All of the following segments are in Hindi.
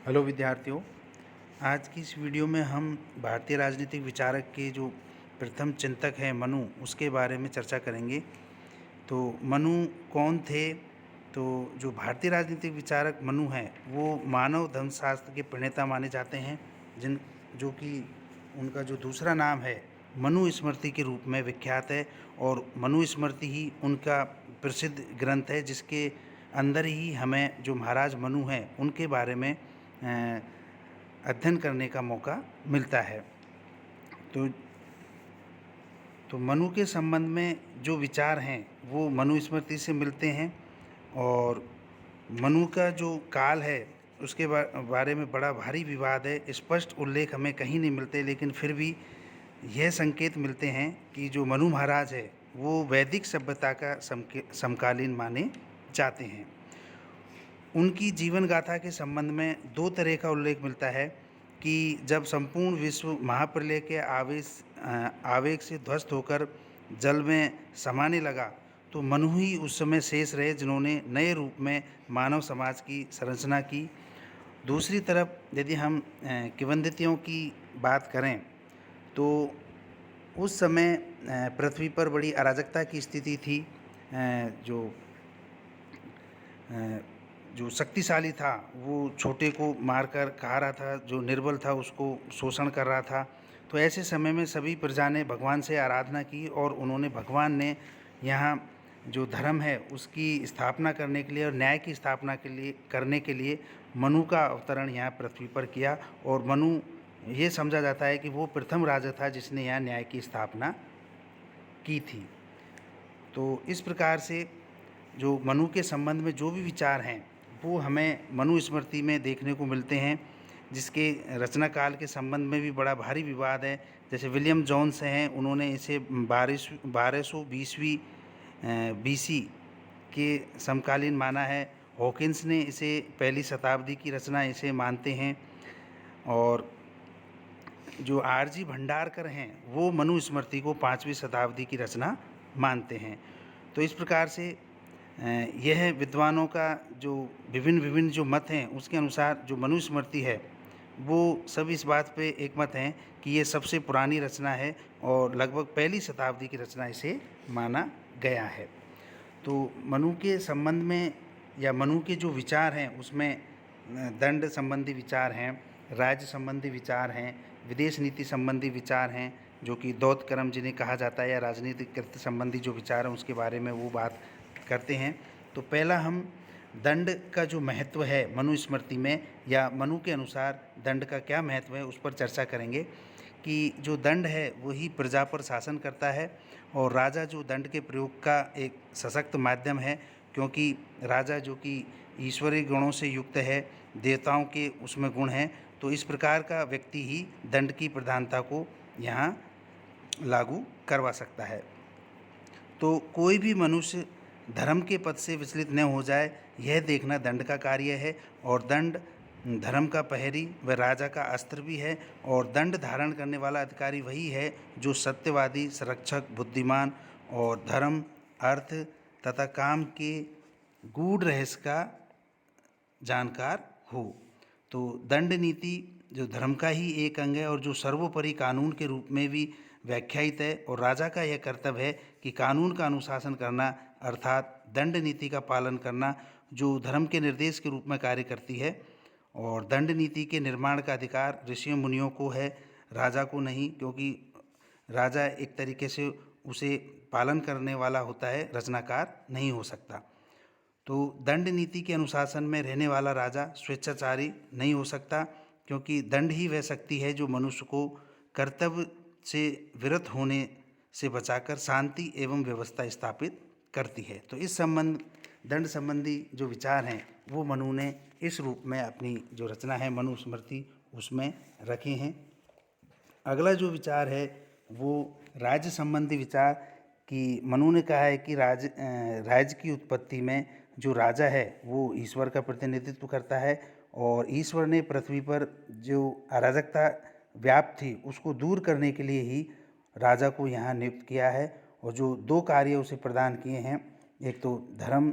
हेलो विद्यार्थियों। आज की इस वीडियो में हम भारतीय राजनीतिक विचारक के जो प्रथम चिंतक हैं मनु, उसके बारे में चर्चा करेंगे। तो मनु कौन थे? तो जो भारतीय राजनीतिक विचारक मनु हैं वो मानव धर्मशास्त्र के प्रणेता माने जाते हैं, जो कि उनका जो दूसरा नाम है मनु स्मृति के रूप में विख्यात है। और मनु स्मृति ही उनका प्रसिद्ध ग्रंथ है, जिसके अंदर ही हमें जो महाराज मनु हैं उनके बारे में अध्ययन करने का मौका मिलता है। तो मनु के संबंध में जो विचार हैं वो मनु स्मृति से मिलते हैं। और मनु का जो काल है उसके बारे में बड़ा भारी विवाद है। स्पष्ट उल्लेख हमें कहीं नहीं मिलते, लेकिन फिर भी यह संकेत मिलते हैं कि जो मनु महाराज है वो वैदिक सभ्यता का समकालीन माने जाते हैं। उनकी जीवन गाथा के संबंध में दो तरह का उल्लेख मिलता है कि जब संपूर्ण विश्व महाप्रलय के आवेग से ध्वस्त होकर जल में समाने लगा, तो मनु ही उस समय शेष रहे जिन्होंने नए रूप में मानव समाज की संरचना की। दूसरी तरफ यदि हम किंवदंतियों की बात करें तो उस समय पृथ्वी पर बड़ी अराजकता की स्थिति थी। जो शक्तिशाली था वो छोटे को मारकर खा रहा था, जो निर्बल था उसको शोषण कर रहा था। तो ऐसे समय में सभी प्रजा ने भगवान से आराधना की और उन्होंने भगवान ने यहाँ जो धर्म है उसकी स्थापना करने के लिए और न्याय की स्थापना करने के लिए मनु का अवतरण यहाँ पृथ्वी पर किया। और मनु ये समझा जाता है कि वो प्रथम राजा था जिसने यहाँ न्याय की स्थापना की थी। तो इस प्रकार से जो मनु के संबंध में जो भी विचार हैं वो हमें मनु स्मृति में देखने को मिलते हैं, जिसके रचना काल के संबंध में भी बड़ा भारी विवाद है। जैसे विलियम जोन्स हैं, उन्होंने इसे 1220वीं BC के समकालीन माना है। हॉकिंस ने इसे पहली शताब्दी की रचना इसे मानते हैं। और जो RG भंडारकर हैं वो मनु स्मृति को 5वीं शताब्दी की रचना मानते हैं। तो इस प्रकार से यह विद्वानों का जो विभिन्न जो मत हैं उसके अनुसार जो मनु स्मृति है वो सब इस बात पे एकमत हैं कि ये सबसे पुरानी रचना है और लगभग पहली शताब्दी की रचना इसे माना गया है। तो मनु के संबंध में या मनु के जो विचार हैं उसमें दंड संबंधी विचार हैं, राज्य संबंधी विचार हैं, विदेश नीति संबंधी विचार हैं, जो कि दौत कर्म जिन्हें कहा जाता है, या राजनीतिक कृत्य संबंधी जो विचार हैं उसके बारे में वो बात करते हैं। तो पहला हम दंड का जो महत्व है मनु स्मृति में, या मनु के अनुसार दंड का क्या महत्व है उस पर चर्चा करेंगे। कि जो दंड है वही प्रजा पर शासन करता है और राजा जो दंड के प्रयोग का एक सशक्त माध्यम है, क्योंकि राजा जो कि ईश्वरीय गुणों से युक्त है, देवताओं के उसमें गुण हैं, तो इस प्रकार का व्यक्ति ही दंड की प्रधानता को यहाँ लागू करवा सकता है। तो कोई भी मनुष्य धर्म के पथ से विचलित न हो जाए, यह देखना दंड का कार्य है। और दंड धर्म का प्रहरी व राजा का अस्त्र भी है। और दंड धारण करने वाला अधिकारी वही है जो सत्यवादी, संरक्षक, बुद्धिमान और धर्म, अर्थ तथा काम के गूढ़ रहस्य का जानकार हो। तो दंड नीति जो धर्म का ही एक अंग है और जो सर्वोपरि कानून के रूप में भी व्याख्यायित है। और राजा का यह कर्तव्य है कि कानून का अनुशासन करना, अर्थात दंड नीति का पालन करना, जो धर्म के निर्देश के रूप में कार्य करती है। और दंड नीति के निर्माण का अधिकार ऋषियों मुनियों को है, राजा को नहीं, क्योंकि राजा एक तरीके से उसे पालन करने वाला होता है, रचनाकार नहीं हो सकता। तो दंड नीति के अनुशासन में रहने वाला राजा स्वेच्छाचारी नहीं हो सकता, क्योंकि दंड ही वह शक्ति है जो मनुष्य को कर्तव्य से विरत होने से बचाकर शांति एवं व्यवस्था स्थापित करती है। तो इस दंड संबंधी जो विचार हैं वो मनु ने इस रूप में अपनी जो रचना है मनु स्मृति उसमें रखे हैं। अगला जो विचार है वो राज्य संबंधी विचार, कि मनु ने कहा है कि राज्य की उत्पत्ति में जो राजा है वो ईश्वर का प्रतिनिधित्व करता है और ईश्वर ने पृथ्वी पर जो अराजकता व्याप्त थी उसको दूर करने के लिए ही राजा को यहाँ नियुक्त किया है। और जो दो कार्य उसे प्रदान किए हैं, एक तो धर्म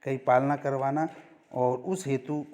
की पालना करवाना और उस हेतु